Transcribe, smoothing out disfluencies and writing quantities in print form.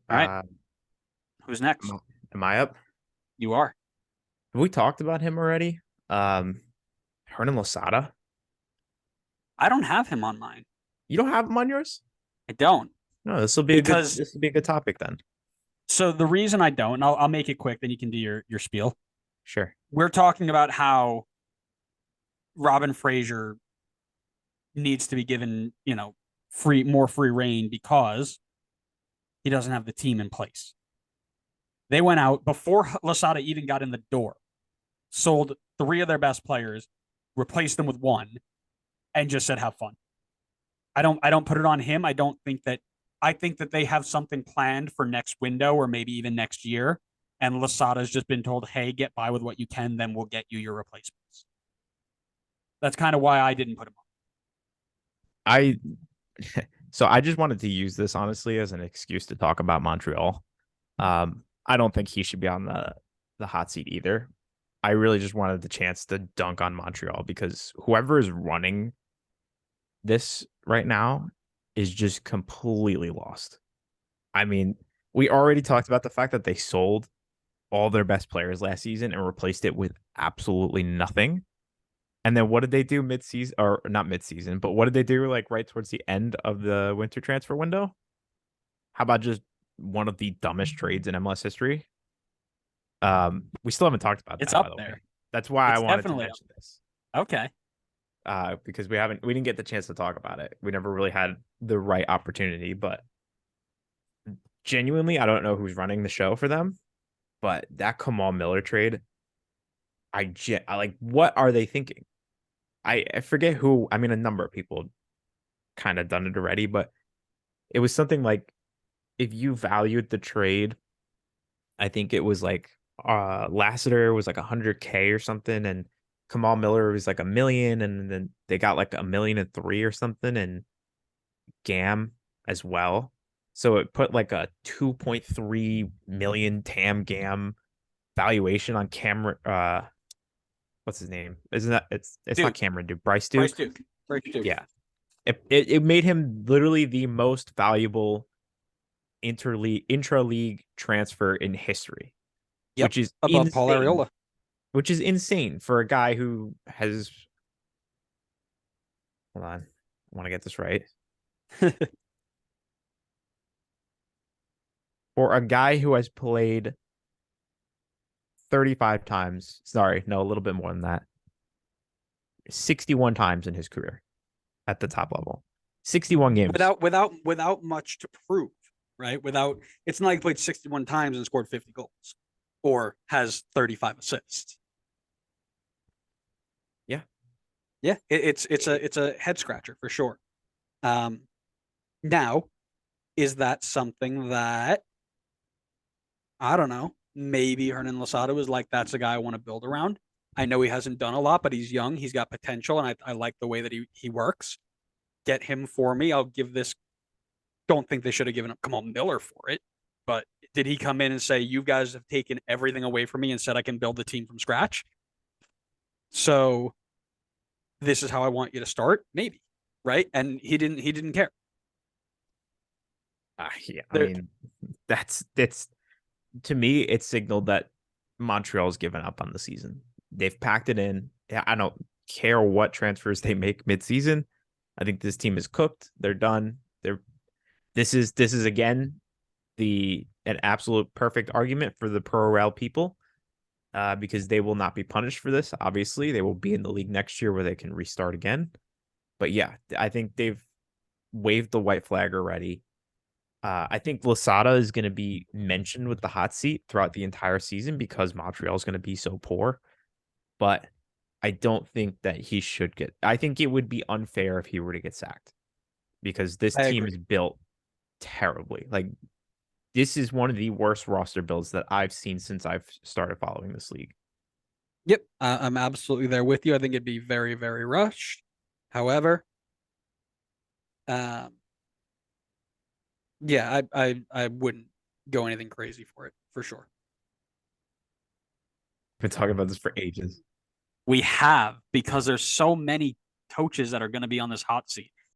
All right. Uh, Who's am next? I am I up? You are. Have we talked about him already? Hernan Losada. I don't have him on mine. You don't have him on yours? I don't. No, this will be a good. Because This will be a good topic then. so the reason I don't, and I'll make it quick, then you can do your spiel. Sure. We're talking about how Robin Fraser needs to be given, more free reign because he doesn't have the team in place. They went out before Lasada even got in the door, sold three of their best players, replaced them with one, and just said have fun. I don't put it on him. I think that they have something planned for next window or maybe even next year. And Lasada's just been told, hey, get by with what you can, then we'll get you your replacements. That's kind of why I didn't put him on. I so I just wanted to use this honestly as an excuse to talk about Montreal. I don't think he should be on the hot seat either. I really just wanted the chance to dunk on Montreal because whoever is running this right now is just completely lost. I mean, we already talked about the fact that they sold all their best players last season and replaced it with absolutely nothing. And then what did they do mid-season or not mid-season, but what did they do like right towards the end of the winter transfer window? How about just one of the dumbest trades in MLS history? We still haven't talked about It's that, by up the way. there. That's why I It's wanted to definitely up mention this. there. Okay. Because we didn't get the chance to talk about it. We never really had the right opportunity, but genuinely, I don't know who's running the show for them, but that Kamal Miller trade, I like, what are they thinking? I forget who. I mean, a number of people kind of done it already, but it was something like if you valued the trade, I think it was like Lassiter was like 100K or something, and Kamal Miller was like 1 million, and then they got like 1,000,003 or something, and Gam as well. So it put like a 2.3 million TAM Gam valuation on Cameron. What's his name? Isn't that it's not Duke. Cameron Duke, Bryce Bryce Duke? Duke. Bryce Duke. Yeah. It made him literally the most valuable interleague intra league transfer in history, Yep. which is Above Paul insane. Ariola. Which is insane for a guy who has. Hold on, I want to get this right. For a guy who has played 35 times, sorry, no, a little bit more than that, 61 times in his career at the top level. 61 games. Without much to prove, right? Without it's not like he played 61 times and scored 50 goals or has 35 assists. Yeah. Yeah, it's a head scratcher for sure. Um, now, is that something that I don't know? Maybe Hernan Losada was like, "That's a guy I want to build around." I know he hasn't done a lot, but he's young. He's got potential, and I like the way that he works. Get him for me. I'll give this. Don't think they should have given up Kamal Miller for it, but did he come in and say, "You guys have taken everything away from me and said I can build the team from scratch"? So this is how I want you to start, maybe, right? And he didn't care. Yeah, I There, mean, that's to me, it signaled that Montreal's given up on the season. They've packed it in. Yeah, I don't care what transfers they make midseason. I think this team is cooked. They're done. This is again the an absolute perfect argument for the pro rel people, because they will not be punished for this. Obviously, they will be in the league next year where they can restart again. But yeah, I think they've waved the white flag already. I think Losada is going to be mentioned with the hot seat throughout the entire season because Montreal is going to be so poor. But I don't think that he should get. I think it would be unfair if he were to get sacked because this I team is agree. built terribly. Like, this is one of the worst roster builds that I've seen since I've started following this league. Yep, I'm absolutely there with you. I think it'd be very, very rushed. However, um, yeah, I wouldn't go anything crazy for it for sure. Been talking about this for ages. We have because there's so many coaches that are going to be on this hot seat.